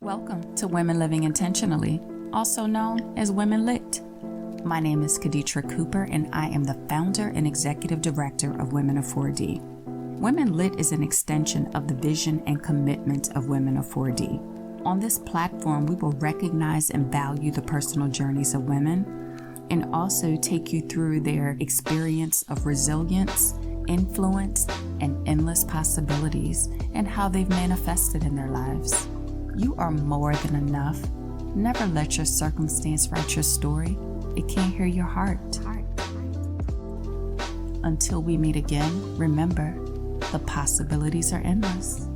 Welcome to Women Living Intentionally, also known as Women Lit. My name is Kadetra Cooper, and I am the founder and executive director of Women of 4D. Women Lit is an extension of the vision and commitment of Women of 4D. On this platform, we will recognize and value the personal journeys of women and also take you through their experience of resilience, influence, and endless possibilities and how they've manifested in their lives. You are more than enough. Never let your circumstance write your story. It can't hear your heart. Until we meet again, remember, the possibilities are endless.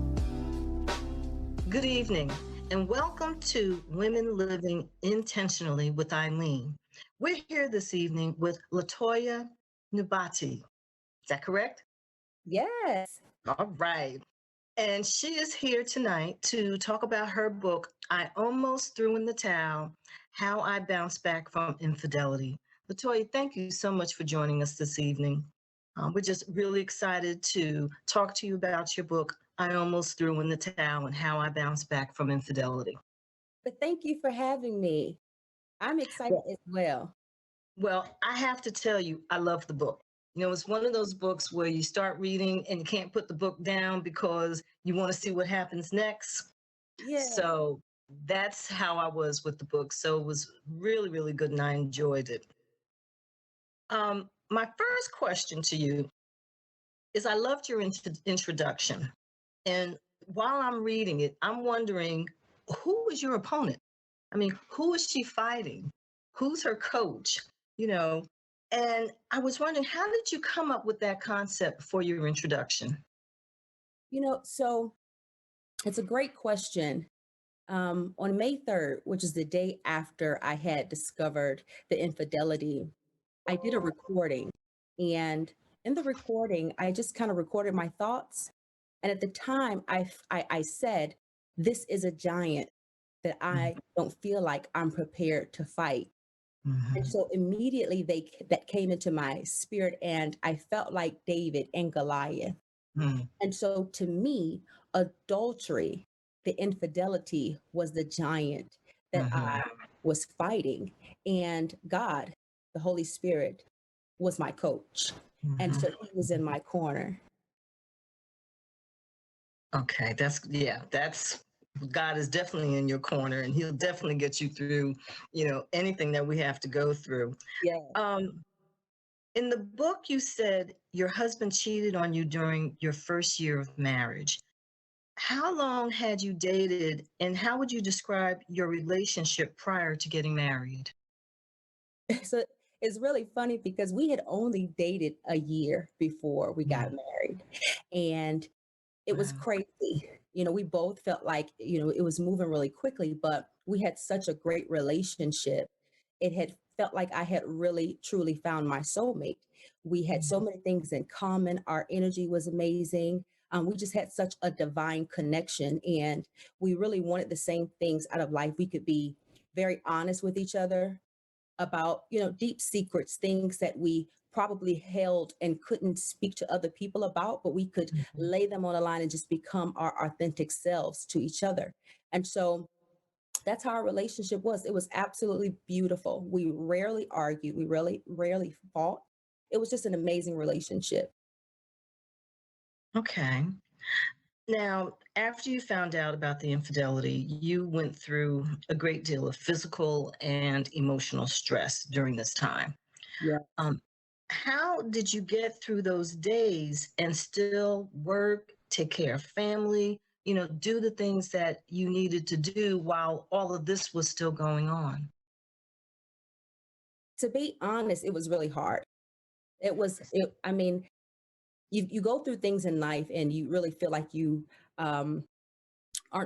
Good evening, and welcome to Women Living Intentionally with Eileen. We're here this evening with LaToya Ntlabati. Is that correct? Yes. All right. And she is here tonight to talk about her book, I Almost Threw in the Towel, How I Bounced Back from Infidelity. LaToya, thank you so much for joining us this evening. We're just really excited to talk to you about your book, I Almost Threw in the Towel and How I Bounced Back from Infidelity. But thank you for having me. I'm excited as well. Well, I have to tell you, I love the book. You know, it's one of those books where you start reading and you can't put the book down because you want to see what happens next. Yeah. So that's how I was with the book. So it was really, really good and I enjoyed it. My first question to you is I loved your introduction. And while I'm reading it, I'm wondering, who is your opponent? I mean, who is she fighting? Who's her coach? You know, and I was wondering, how did you come up with that concept for your introduction? So it's a great question. On May 3rd, which is the day after I had discovered the infidelity, I did a recording. And in the recording, I just kind of recorded my thoughts. And at the time, I said, this is a giant that I don't feel like I'm prepared to fight. And so immediately that came into my spirit, and I felt like David and Goliath. And so to me, adultery, the infidelity was the giant that I was fighting. And God, the Holy Spirit, was my coach. And so he was in my corner. Okay, that's God is definitely in your corner and he'll definitely get you through, anything that we have to go through. Yeah. In the book, you said your husband cheated on you during your first year of marriage. How long had you dated and how would you describe your relationship prior to getting married? So it's really funny because we had only dated a year before we got married. And it was crazy. We both felt like, it was moving really quickly, but we had such a great relationship. It had felt like I had really, truly found my soulmate. We had so many things in common. Our energy was amazing. We just had such a divine connection, and we really wanted the same things out of life. We could be very honest with each other about, deep secrets, things that we probably held and couldn't speak to other people about, but we could lay them on the line and just become our authentic selves to each other. And so that's how our relationship was. It was absolutely beautiful. We rarely argued. We really rarely fought. It was just an amazing relationship. Okay. Now, after you found out about the infidelity, you went through a great deal of physical and emotional stress during this time. Yeah. How did you get through those days and still work, take care of family, do the things that you needed to do while all of this was still going on? To be honest, it was really hard. I mean, you go through things in life and you really feel like you aren't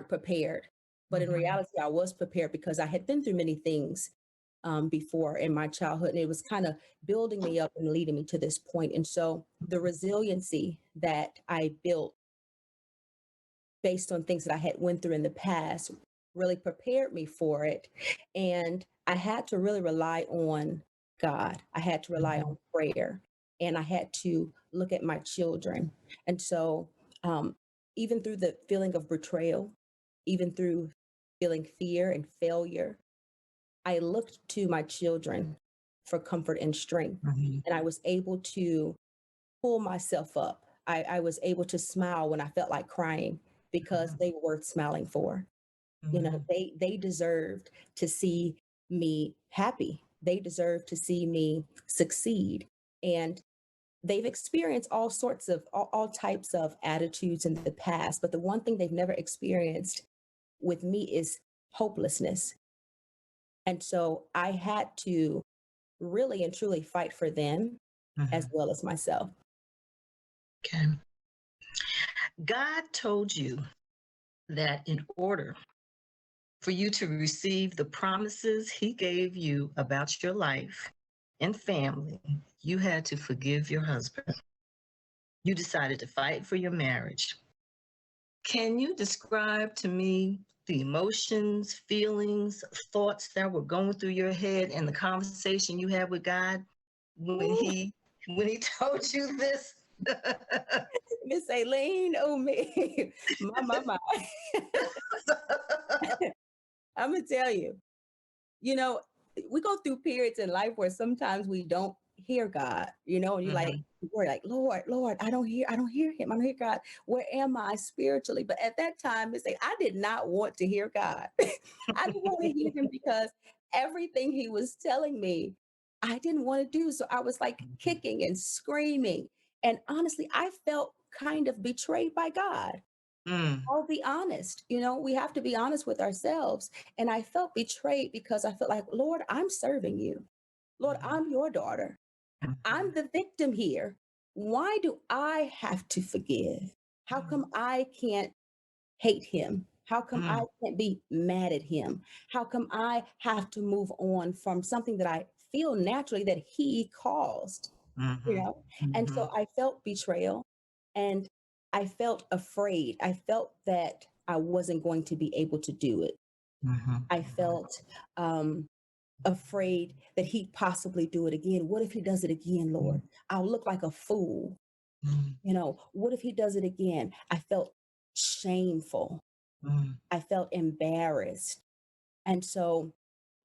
prepared. But in reality, I was prepared because I had been through many things before in my childhood, and it was kind of building me up and leading me to this point. And so the resiliency that I built based on things that I had went through in the past really prepared me for it. And I had to really rely on God. I had to rely on prayer, and I had to look at my children. And so even through the feeling of betrayal, even through feeling fear and failure, I looked to my children for comfort and strength. Mhm. And I was able to pull myself up. I was able to smile when I felt like crying because Mhm. they were worth smiling for. You know, Mhm. they deserved to see me happy. They deserve to see me succeed. And they've experienced all sorts of all types of attitudes in the past, but the one thing they've never experienced with me is hopelessness. And so I had to really and truly fight for them as Mhm. well as myself. Okay. God told you that in order for you to receive the promises he gave you about your life and family, you had to forgive your husband. You decided to fight for your marriage. Can you describe to me the emotions, feelings, thoughts that were going through your head and the conversation you had with God when Ooh, he told you this? Miss Aileen, oh me, my. I'm gonna tell you, you know, we go through periods in life where sometimes we don't hear God, and you're like, Mhm. we're like, Lord, I don't hear him. I don't hear God. Where am I spiritually? But at that time, it's like I did not want to hear God. I didn't want to hear him because everything he was telling me, I didn't want to do. So I was like kicking and screaming. And honestly, I felt kind of betrayed by God. Mm. I'll be honest. We have to be honest with ourselves. And I felt betrayed because I felt like, Lord, I'm serving you. Lord, Mhm. I'm your daughter. I'm Mhm. the victim here. Why do I have to forgive? How come I can't hate him? How come I Mm. can't be mad at him? How come I have to move on from something that I feel naturally that he caused? you Mhm. know? And so Mhm. I felt betrayal and I felt afraid. I felt that I wasn't going to be able to do it. Mhm. I felt afraid that he'd possibly do it again. What if he does it again, Lord? I'll look like a fool. Mhm. What if he does it again? I felt shameful. Mhm. I felt embarrassed. And so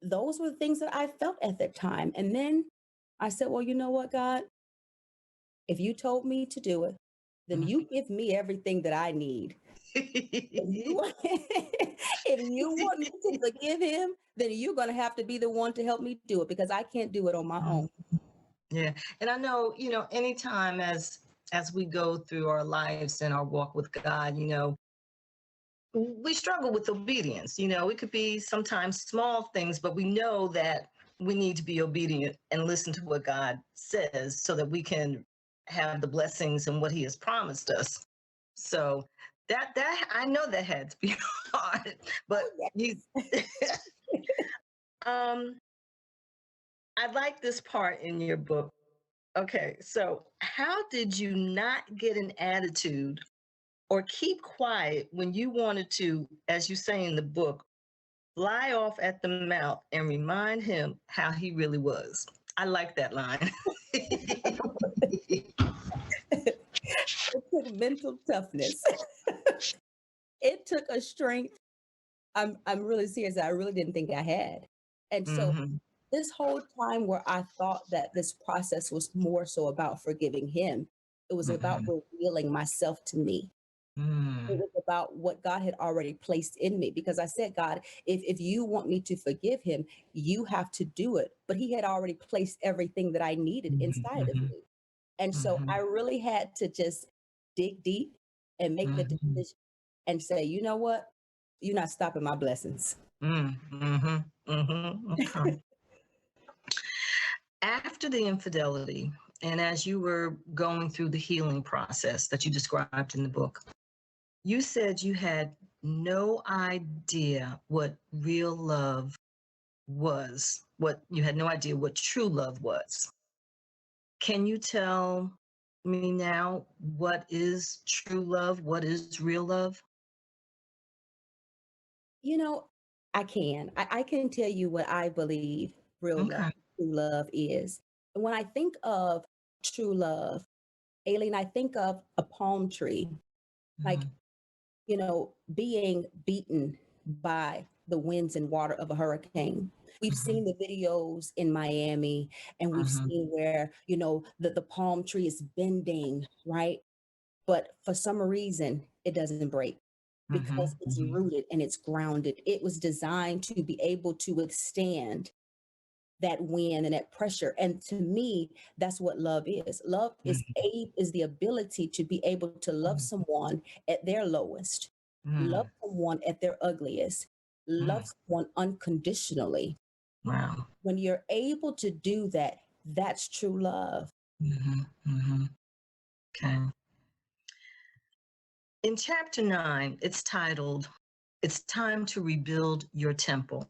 those were the things that I felt at that time. And then I said, well, you know what, God? If you told me to do it, then Mhm. you give me everything that I need. If you if you want me to forgive him, then you're going to have to be the one to help me do it because I can't do it on my own. Yeah. And I know, anytime as we go through our lives and our walk with God, we struggle with obedience. It could be sometimes small things, but we know that we need to be obedient and listen to what God says so that we can have the blessings and what he has promised us. So that I know that had to be hard, but Oh you yes. um I like this part in your book. Okay, so how did you not get an attitude or keep quiet when you wanted to, as you say in the book, fly off at the mouth and remind him how he really was? I like that line. It took mental toughness. It took a strength I'm really serious that I really didn't think I had. And so Hmm. this whole time where I thought that this process was more so about forgiving him, it was about Hmm. revealing myself to me. It Mm. was about what God had already placed in me because I said, God, if you want me to forgive him, you have to do it. But he had already placed everything that I needed inside of Mhm. me. And so I Mhm. really had to just dig deep and make the Mhm. decision and say, you know what? You're not stopping my blessings. Mm. Mhm. Mhm. Okay. After the infidelity, and as you were going through the healing process that you described in the book, you said you had no idea what real love was, what you had no idea what true love was. Can you tell me now what is true love? What is real love? You know, I can tell you what I believe real love, Okay. true love is. And when I think of true love, Aileen, I think of a palm tree, like, Mhm. being beaten by the winds and water of a hurricane. We've seen the videos in Miami, and we've seen where, the palm tree is bending, right? But for some reason, it doesn't break because it's rooted and it's grounded. It was designed to be able to withstand that wind and that pressure. And to me, that's what love is. Love is the ability to be able to love someone at their lowest, love someone at their ugliest, love someone unconditionally. Wow. When you're able to do that, that's true love. Okay. In chapter 9, it's titled, "It's Time to Rebuild Your Temple."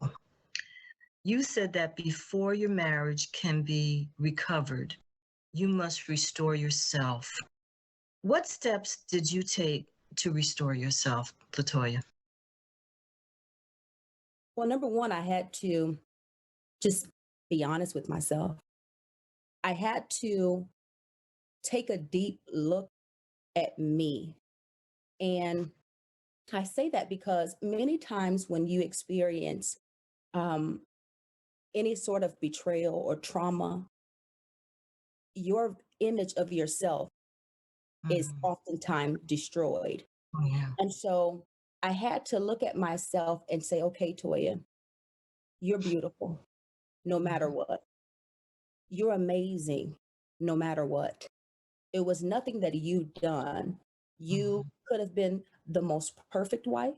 You said that before your marriage can be recovered, you must restore yourself. What steps did you take to restore yourself, LaToya? Well, number one, I had to just be honest with myself. I had to take a deep look at me. And I say that because many times when you experience any sort of betrayal or trauma, your image of yourself is oftentimes destroyed. And so I had to look at myself and say, okay, Toya, you're beautiful no matter what. You're amazing no matter what. It was nothing that you've done. You could have been the most perfect wife.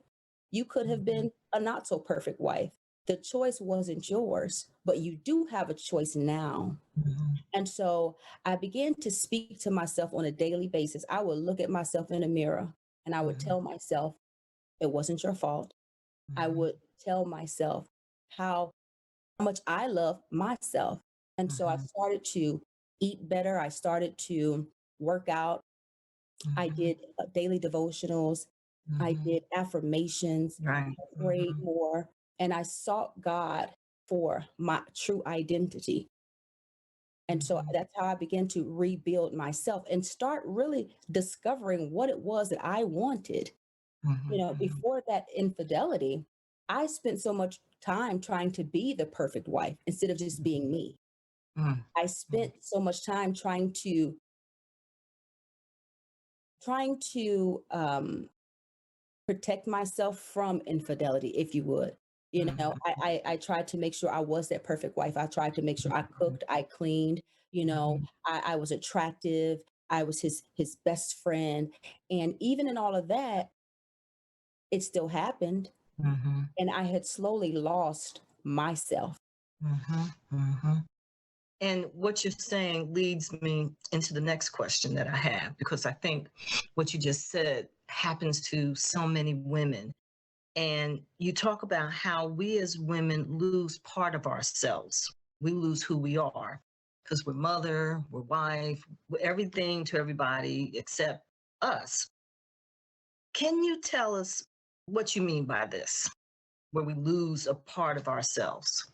You could have been a not so perfect wife. The choice wasn't yours, but you do have a choice now. And so I began to speak to myself on a daily basis. I would look at myself in a mirror and I would tell myself, it wasn't your fault. I would tell myself how much I love myself. And so I started to eat better. I started to work out. I did daily devotionals. I did affirmations. Right. I prayed more. And I sought God for my true identity. And so that's how I began to rebuild myself and start really discovering what it was that I wanted. Before that infidelity, I spent so much time trying to be the perfect wife instead of just being me. I spent so much time trying to protect myself from infidelity, if you would. I tried to make sure I was that perfect wife. I tried to make sure I cooked, I cleaned, I was attractive. I was his best friend. And even in all of that, it still happened. And I had slowly lost myself. And what you're saying leads me into the next question that I have, because I think what you just said happens to so many women. And you talk about how we as women lose part of ourselves. We lose who we are because we're mother, we're wife, we're everything to everybody except us. Can you tell us what you mean by this, where we lose a part of ourselves?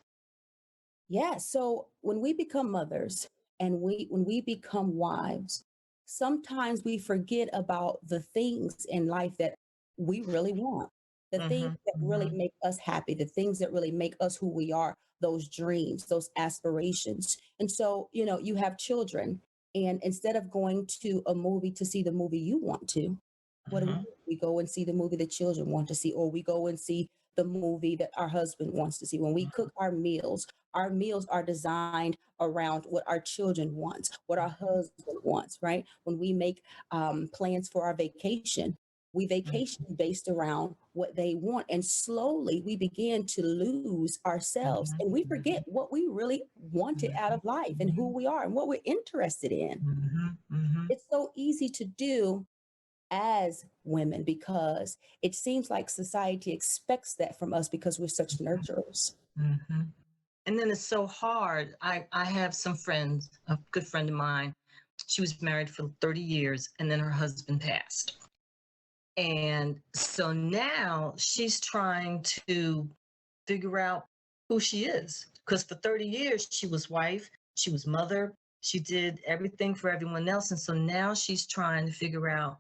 Yeah. So when we become mothers and when we become wives, sometimes we forget about the things in life that we really want, the things that really make us happy, the things that really make us who we are, those dreams, those aspirations. And so, you have children, and instead of going to a movie to see the movie you want to, what do? We go and see the movie the children want to see, or we go and see the movie that our husband wants to see. When we cook our meals are designed around what our children want, what our husband wants, right? When we make plans for our vacation, we vacation based around what they want. And slowly we begin to lose ourselves and we forget what we really wanted out of life and who we are and what we're interested in. It's so easy to do as women because it seems like society expects that from us because we're such nurturers. And then it's so hard. I have some friends, a good friend of mine, she was married for 30 years and then her husband passed. And so now she's trying to figure out who she is. Because for 30 years, she was wife, she was mother, she did everything for everyone else. And so now she's trying to figure out,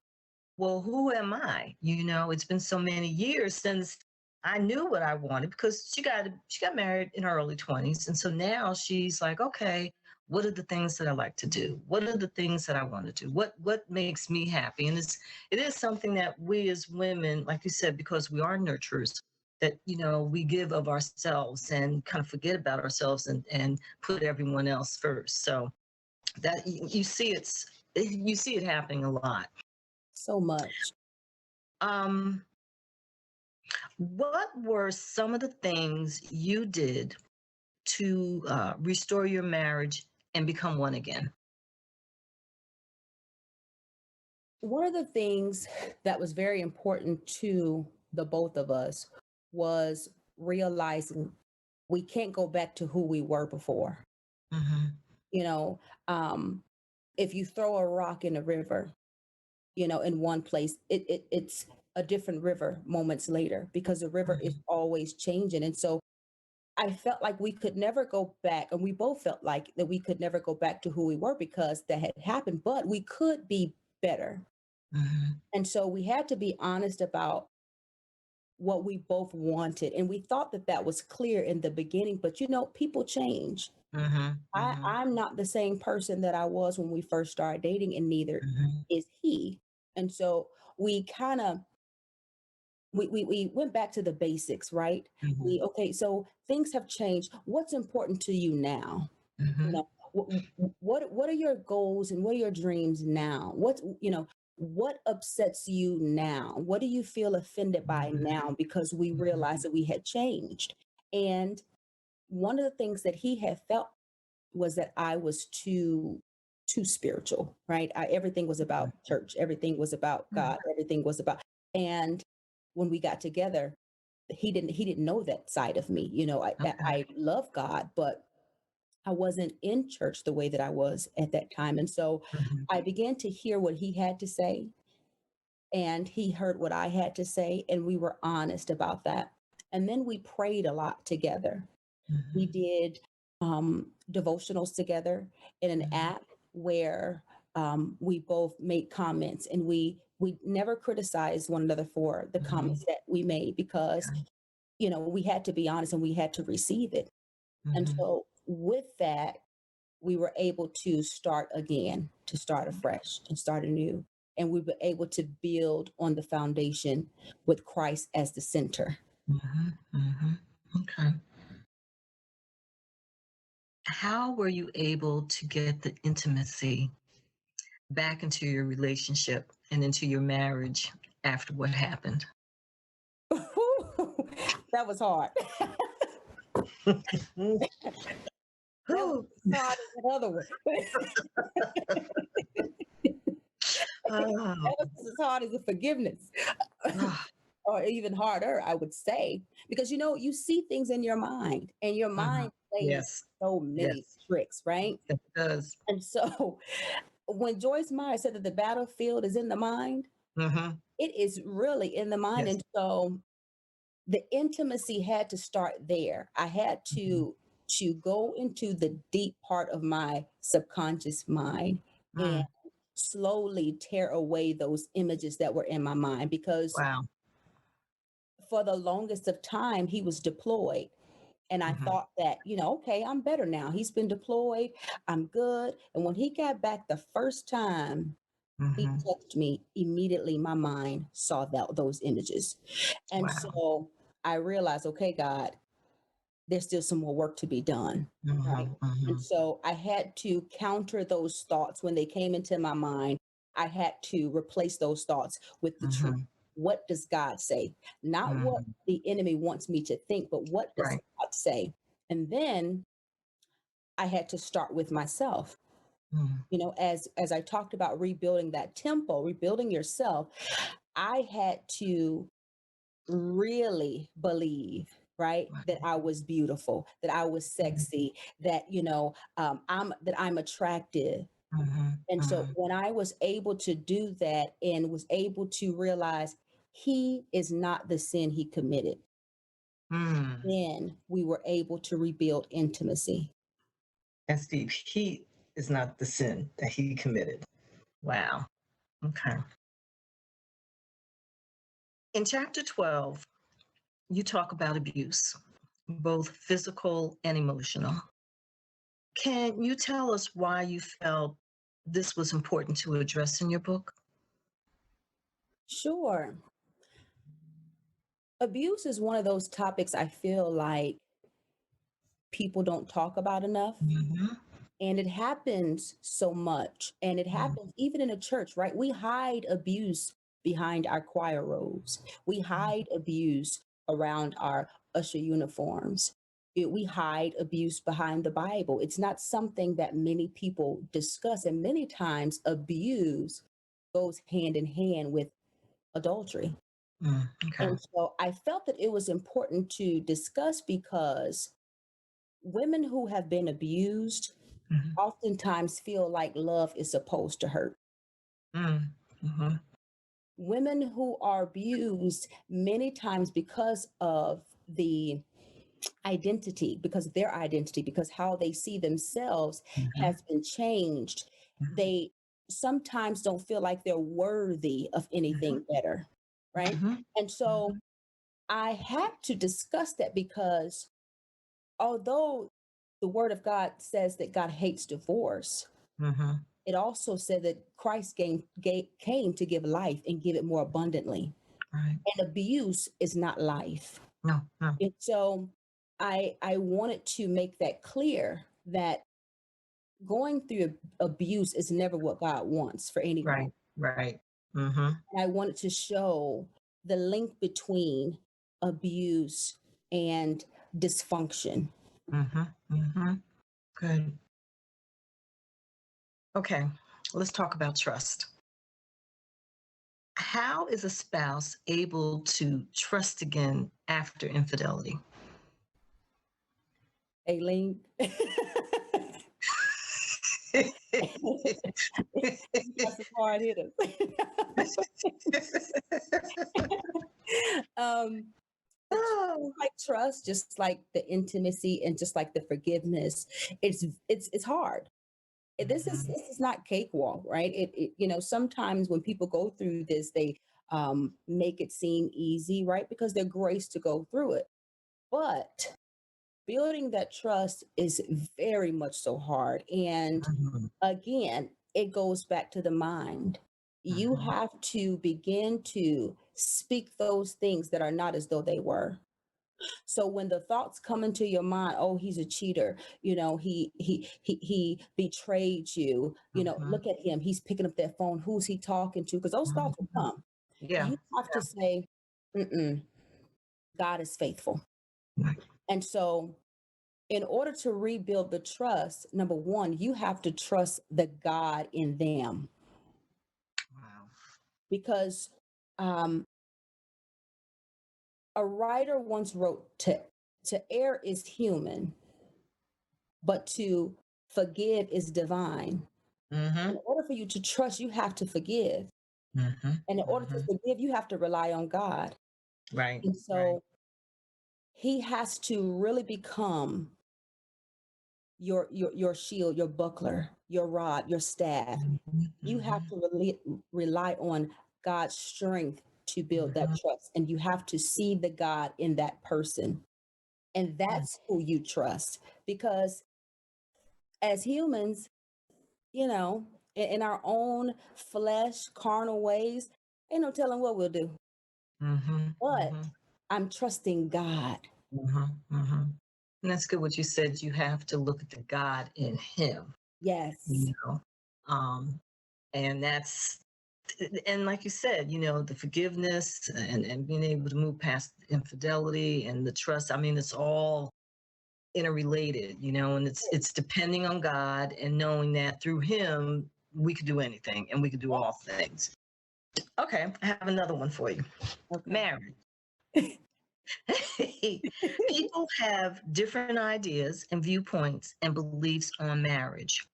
well, who am I? It's been so many years since I knew what I wanted because she got married in her early 20s. And so now she's like, okay, what are the things that I like to do? What are the things that I want to do? What makes me happy? And it is something that we as women, like you said, because we are nurturers, that we give of ourselves and kind of forget about ourselves and put everyone else first. So that you see it happening a lot. So much. Um, what were some of the things you did to restore your marriage and become one again? One of the things that was very important to the both of us was realizing we can't go back to who we were before. Mm-hmm. You know, if you throw a rock in a river, in one place, it's a different river moments later because the river is always changing. And so I felt like we could never go back, and we both felt like that we could never go back to who we were because that had happened, but we could be better. Mm-hmm. And so we had to be honest about what we both wanted. And we thought that that was clear in the beginning, but people change. Mm-hmm. I'm not the same person that I was when we first started dating, and neither Mm-hmm. is he. And so we kind of we went back to the basics, right? Mm-hmm. Okay, so things have changed. What's important to you now? Mm-hmm. You know, what are your goals and what are your dreams now? What upsets you now? What do you feel offended by now? Because we realized that we had changed. And one of the things that he had felt was that I was too spiritual, right? Everything was about church, everything was about God, everything was about. And when we got together, he didn't know that side of me. Okay. I love God, but I wasn't in church the way that I was at that time. And so Mm-hmm. I began to hear what he had to say, and he heard what I had to say, and we were honest about that. And then we prayed a lot together. We Mm-hmm. did devotionals together in an Mm-hmm. app where we both made comments, and we never criticized one another for the Mm-hmm. comments that we made because we had to be honest and we had to receive it. And Mm-hmm. so with that, we were able to start again, to start afresh and start anew. And we were able to build on the foundation with Christ as the center. Mm-hmm. Mm-hmm. Okay. How were you able to get the intimacy back into your relationship and into your marriage after what happened? That was hard. That was Whew. as hard as the other one. Oh, That was as hard as the forgiveness. ah, Or even harder, I would say, because you see things in your mind, and your mhm. mind plays Yes, so many yes, tricks, right? it does. And so when Joyce Meyer said that the battlefield is in the mind, Mm-hmm. it is really in the mind. Yes. And so the intimacy had to start there. I had Mm-hmm. to go into the deep part of my subconscious mind and Mm. slowly tear away those images that were in my mind, because Wow. for the longest of time he was deployed, and I Mm-hmm. thought that, okay, I'm better now. He's been deployed, I'm good. And when he got back the first time he Mm-hmm. touched me, immediately my mind saw those images. And Wow. so I realized, okay, God, there's still some more work to be done. Right. Mm-hmm. Mm-hmm. And so I had to counter those thoughts when they came into my mind. I had to replace those thoughts with the truth. Mm-hmm. What does God say? Not what Mm-hmm. the enemy wants me to think, but what does Right. God say? And then I had to start with myself. Mm-hmm. As I talked about rebuilding that temple, rebuilding yourself, I had to really believe, right, that I was beautiful, that I was sexy, that I'm attractive. Mm-hmm. And so Mm-hmm. when I was able to do that and was able to realize he is not the sin he committed, Mm. then we were able to rebuild intimacy. That's deep. He is not the sin that he committed. Wow. Okay. In chapter 12, you talk about abuse, both physical and emotional. Can you tell us why you felt this was important to address in your book? Sure. Abuse is one of those topics I feel like people don't talk about enough. Mm-hmm. And it happens so much. And it Mm-hmm. happens even in a church, right? We hide abuse behind our choir robes, we hide abuse around our usher uniforms. We hide abuse behind the Bible. It's not something that many people discuss. And many times, abuse goes hand in hand with adultery. Okay. And so I felt that it was important to discuss because women who have been abused Mm-hmm. oftentimes feel like love is supposed to hurt. Mm-hmm. Women who are abused many times because of the identity, because of their identity, because how they see themselves Mm-hmm. has been changed. They sometimes don't feel like they're worthy of anything better, right? Mm-hmm. And so I had to discuss that because although the word of God says that God hates divorce, Mm-hmm. it also said that Christ came to give life and give it more abundantly. Right. And abuse is not life. No, no. And so I wanted to make that clear that going through abuse is never what God wants for anyone. Right, right. Mm-hmm. And I wanted to show the link between abuse and dysfunction. Mm-hmm. Mm-hmm. Good. Okay, let's talk about trust. How is a spouse able to trust again after infidelity? Aileen. That's some hard hitters. um, Oh. like trust, just like the intimacy and just like the forgiveness, it's hard. This is not cakewalk, right? Sometimes when people go through this, they make it seem easy, right? Because they're graced to go through it. But building that trust is very much so hard. And Mhm, again, it goes back to the mind. You mhm, have to begin to speak those things that are not as though they were. So when the thoughts come into your mind, oh, he's a cheater, he betrayed you, mhm, look at him, he's picking up that phone, who's he talking to? Because those thoughts will mhm. come. Yeah. You have to say, mm-mm, God is faithful. Yeah. And so in order to rebuild the trust, number one, you have to trust the God in them Wow. because um, a writer once wrote to err is human, but to forgive is divine. Mm-hmm. In order for you to trust, you have to forgive. Mm-hmm. And in order to Mm-hmm. forgive, you have to rely on God. Right. And Right. so he has to really become your shield, your buckler, your rod, your staff. Mm-hmm. You have to rely on God's strength to build that Mm-hmm. trust. And you have to see the God in that person. And that's who you trust. Because as humans, in our own flesh, carnal ways, ain't no telling what we'll do. Mm-hmm. But Mm-hmm. I'm trusting God. Mm-hmm. Mm-hmm. And that's good what you said. You have to look at the God in him, Yes. you know. Um, and that's and like you said, the forgiveness and being able to move past infidelity and the trust. I mean, it's all interrelated, and it's depending on God and knowing that through him we could do anything and we could do all things. Okay, I have another one for you. Okay. Marriage. People have different ideas and viewpoints and beliefs on marriage.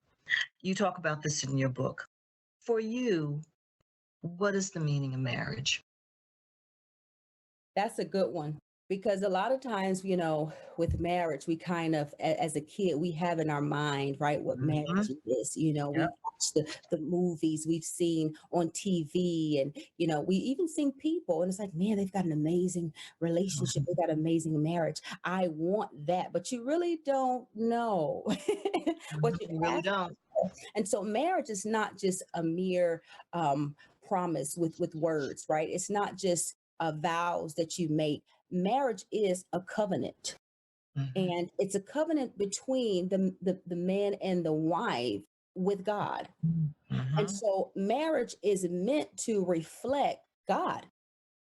You talk about this in your book. For you, what is the meaning of marriage? That's a good one. Because a lot of times, with marriage, we kind of, as a kid, we have in our mind, right, what Mm-hmm. marriage is. We Yep. watch the movies we've seen on TV, and we even seen people, and it's like, man, they've got an amazing relationship, Mhm. they got an amazing marriage. I want that, but you really don't know what Mhm. you're You really asking don't. for. And so, marriage is not just a mere promise with words, right? It's not just vows that you make. Marriage is a covenant, Mhm. and it's a covenant between the man and the wife with God. And Mhm. so marriage is meant to reflect God.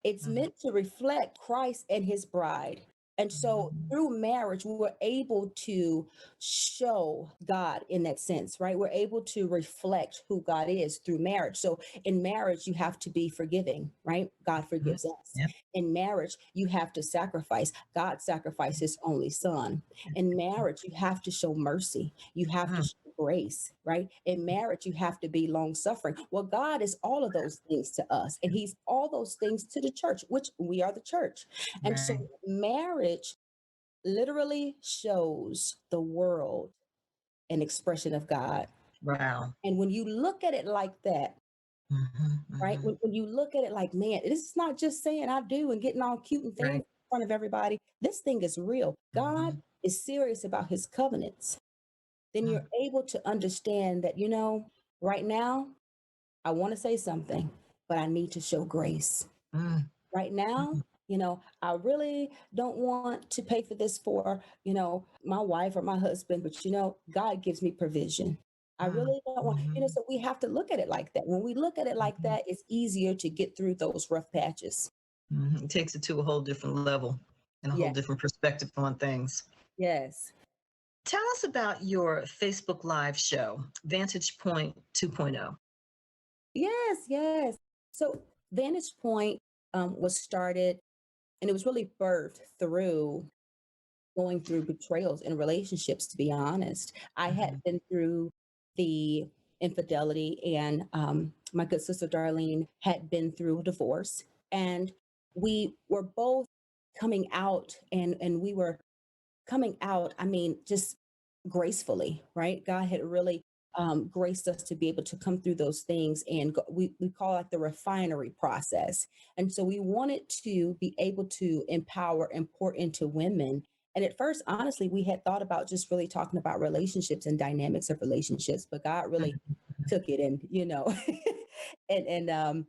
It's Mhm. meant to reflect Christ and his bride. And so Mhm. through marriage, we were able to show God in that sense, right? We're able to reflect who God is through marriage. So in marriage, you have to be forgiving, right? God Mhm. forgives us. Yep. In marriage, you have to sacrifice. God sacrificed his only son. In marriage, you have to show mercy. You have to Mhm. show grace, right? In marriage, you have to be long suffering. Well, God is all of those things to us, and he's all those things to the church, which we are the church. And so Right. marriage literally shows the world an expression of God. Wow. And when you look at it like that, Mhm. right? Mhm. When you look at it like, man, this is not just saying I do and getting all cute and fancy Right. in front of everybody. This thing is real. God Mhm. is serious about his covenants. Then you're Mhm. able to understand that, right now, I want to say something, but I need to show grace. Mhm. Right now, Mhm. I really don't want to pay for this for, my wife or my husband, but God gives me provision. I Mhm. really don't want, Mhm. so we have to look at it like that. When we look at it like Mhm. that, it's easier to get through those rough patches. Mhm. It takes it to a whole different level and a whole Yeah. different perspective on things. Yes. Tell us about your Facebook Live show, Vantage Point 2.0. Yes. Yes. So Vantage Point was started, and it was really birthed through going through betrayals in relationships, to be honest. I had Mhm. been through the infidelity, and my good sister Darlene had been through a divorce. And we were both coming out, and we were coming out, I mean, just gracefully, right? God had really graced us to be able to come through those things, and we call it the refinery process. And so we wanted to be able to empower and pour into women. And at first, honestly, we had thought about just really talking about relationships and dynamics of relationships, but God really Mhm. took it, and and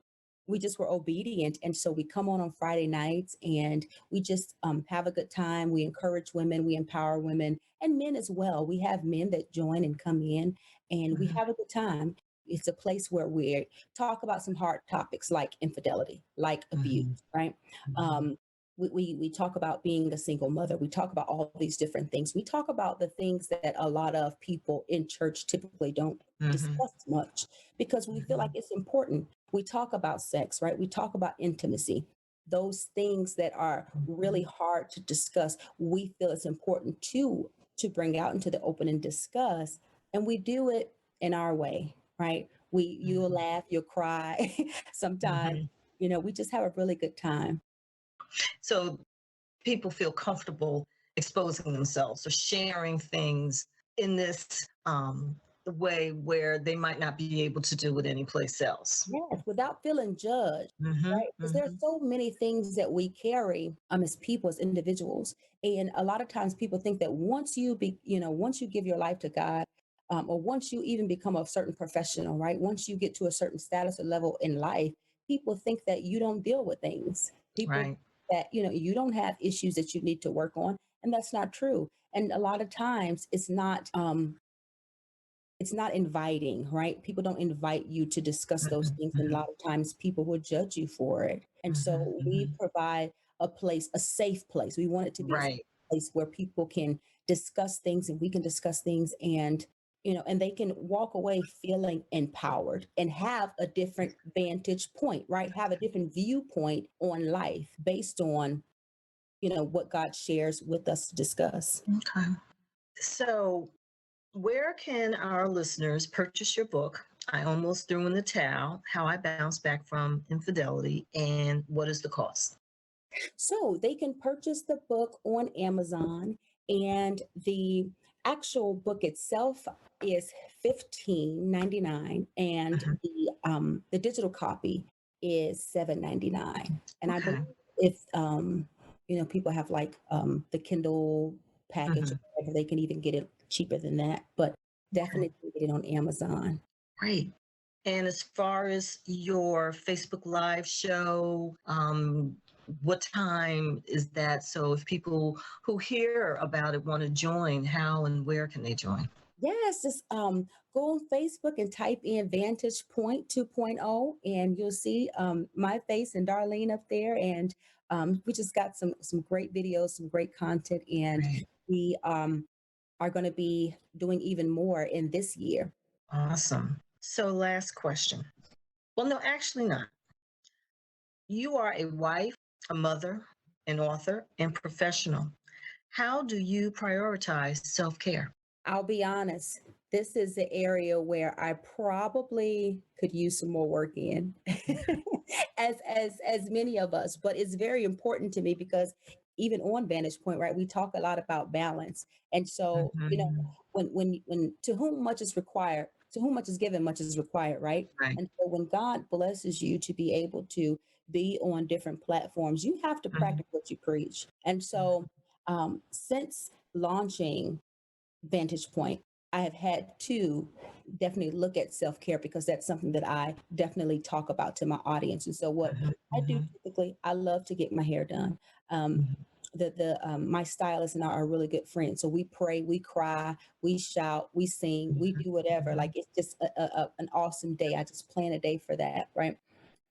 we just were obedient. And so we come on Friday nights, and we just have a good time. We encourage women, we empower women, and men as well. We have men that join and come in, and we Mhm. have a good time. It's a place where we talk about some hard topics like infidelity, like abuse, Mhm. right? Mhm. Um, we talk about being a single mother. We talk about all these different things. We talk about the things that a lot of people in church typically don't Mhm. discuss much, because we feel like Mhm. it's important. We talk about sex, right? We talk about intimacy. Those things that are really Mhm. hard to discuss, we feel it's important to bring out into the open and discuss. And we do it in our way, right? You'll Mhm. laugh, you'll cry. Sometimes, Mhm. we just have a really good time. So people feel comfortable exposing themselves or sharing things in this way where they might not be able to do it anyplace else. Yes, without feeling judged, Hmm. right? Because there's Hmm. so many things that we carry as people, as individuals. And a lot of times people think that once you give your life to God, or once you even become a certain professional, right? Once you get to a certain status or level in life, people think that you don't deal with things. People Right. that, you don't have issues that you need to work on. And that's not true. And a lot of times it's not inviting, right? People don't invite you to discuss those Hmm. things. And a Hmm. lot of times people will judge you for it. And Hmm. so we Hmm. provide a place, a safe place. We want it to be a safe Right. place where people can discuss things, and we can discuss things, and they can walk away feeling empowered and have a different vantage point, right? Have a different viewpoint on life based on, what God shares with us to discuss. Okay. So, where can our listeners purchase your book? I almost threw in the towel. How I bounced back from infidelity, and what is the cost? So they can purchase the book on Amazon, and the actual book itself is $15.99, and Mhm. the digital copy is $7.99. And I believe Okay. if people have like the Kindle package or Mhm. whatever, they can even get it cheaper than that. But Okay. definitely get it on Amazon. Great. And as far as your Facebook Live show, what time is that? So if people who hear about it want to join, how and where can they join? Yes, just go on Facebook and type in Vantage Point 2.0, and you'll see my face and Darlene up there. And we just got some great videos, some great content, and Great. we are going to be doing even more in this year. Awesome. So last question. Well, no, actually not. You are a wife, a mother, an author, and professional. How do you prioritize self-care? I'll be honest, this is the area where I probably could use some more work in, as many of us. But it's very important to me because even on Vantage Point, right, we talk a lot about balance. And so, Mhm. when to whom much is required, to whom much is given, much is required, right? Right. And so when God blesses you to be able to be on different platforms, you have to Mhm. practice what you preach. And so, since launching Vantage Point, I have had to definitely look at self care because that's something that I definitely talk about to my audience. And so, what Mhm. I do Mhm. typically, I love to get my hair done. Um, Mhm. my stylist and I are really good friends. So we pray, we cry, we shout, we sing, we do whatever. Like it's just an awesome day. I just plan a day for that, right?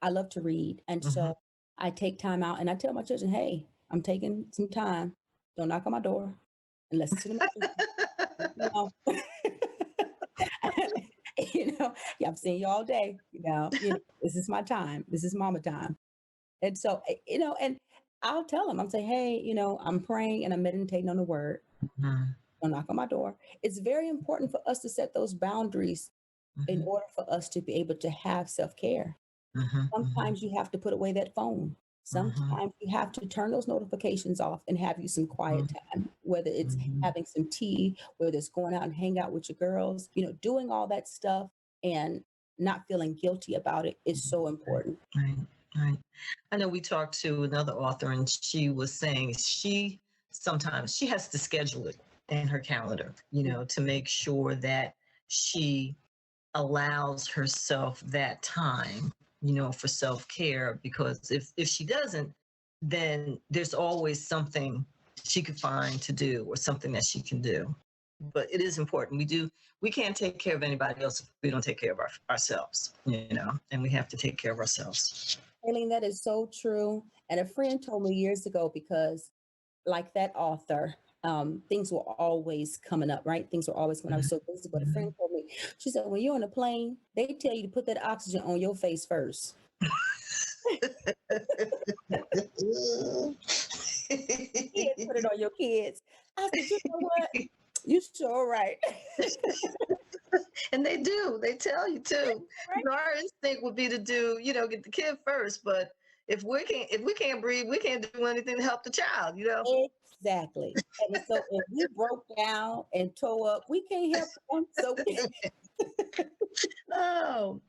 I love to read, and Mhm. so I take time out and I tell my children, "Hey, I'm taking some time. Don't knock on my door unless it's an emergency." No. Yeah, I'm seeing you all day. This is my time. This is mama time. And so, and I'll tell them, I'm saying, hey, I'm praying and I'm meditating on the word. Mhm. Don't knock on my door. It's very important for us to set those boundaries in Mhm. order for us to be able to have self care. Mhm. Mhm. Sometimes you have to put away that phone. Mhm. Sometimes you have to turn those notifications off and have you some quiet Mhm. time, whether it's Mhm. having some tea, whether it's going out and hang out with your girls, doing all that stuff and not feeling guilty about it is so Right. important. Right. Right. I know we talked to another author and she was saying she sometimes she has to schedule it in her calendar, to make sure that she allows herself that time, for self-care because if she doesn't, then there's always something she could find to do or something that she can do. But it is important. We can't take care of anybody else if we don't take care of ourselves, and we have to take care of ourselves. Aileen, that is so true. And a friend told me years ago, because like that author, things were always coming up, right? Things were always when I was so busy. But a friend told me, she said, when you're on a plane, they tell you to put that oxygen on your face first. Kids, put it on your kids. I said, you know what? You sure right. And they do. They tell you too. Right? Our instinct would be to do, get the kid first. But if we can't breathe, we can't do anything to help the child. Exactly. And so if we broke down and tore up, we can't help them. So Oh,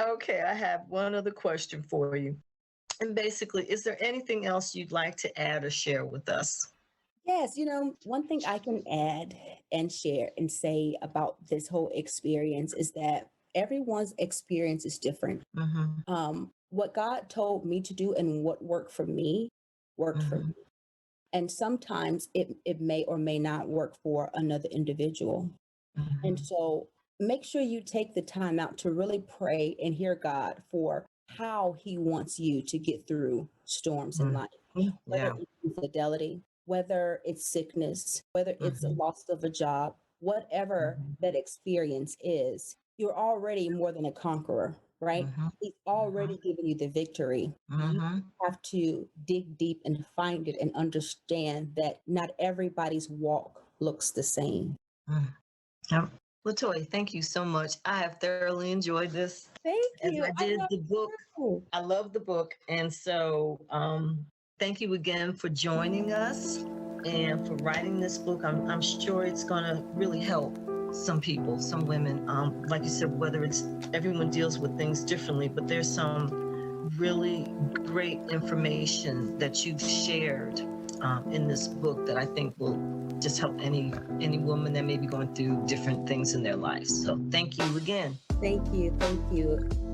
okay. I have one other question for you. And basically, is there anything else you'd like to add or share with us? yes, one thing I can add and share and say about this whole experience is that everyone's experience is different. Mm-hmm. What God told me to do and what worked for me worked for Mm-hmm. me. And sometimes it may or may not work for another individual. And Mm-hmm. so make sure you take the time out to really pray and hear God for how he wants you to get through storms in life, Mm-hmm. whether Yeah. it's infidelity, whether it's sickness, whether it's a Mm-hmm. loss of a job, whatever Mm-hmm. that experience is, you're already more than a conqueror, right? Mm-hmm. He's already given you the victory. You Mm-hmm. have to dig deep and find it and understand that not everybody's walk looks the same. Mm-hmm. Yep. LaToya, thank you so much. I have thoroughly enjoyed this Thank as you. I I did love the book. you. I love the book. And so thank you again for joining us and for writing this book. I'm sure it's going to really help some people, some women. Like you said, whether it's everyone deals with things differently, but there's some really great information that you've shared in this book that I think will just help any woman that may be going through different things in their life. So thank you again. Thank you. Thank you.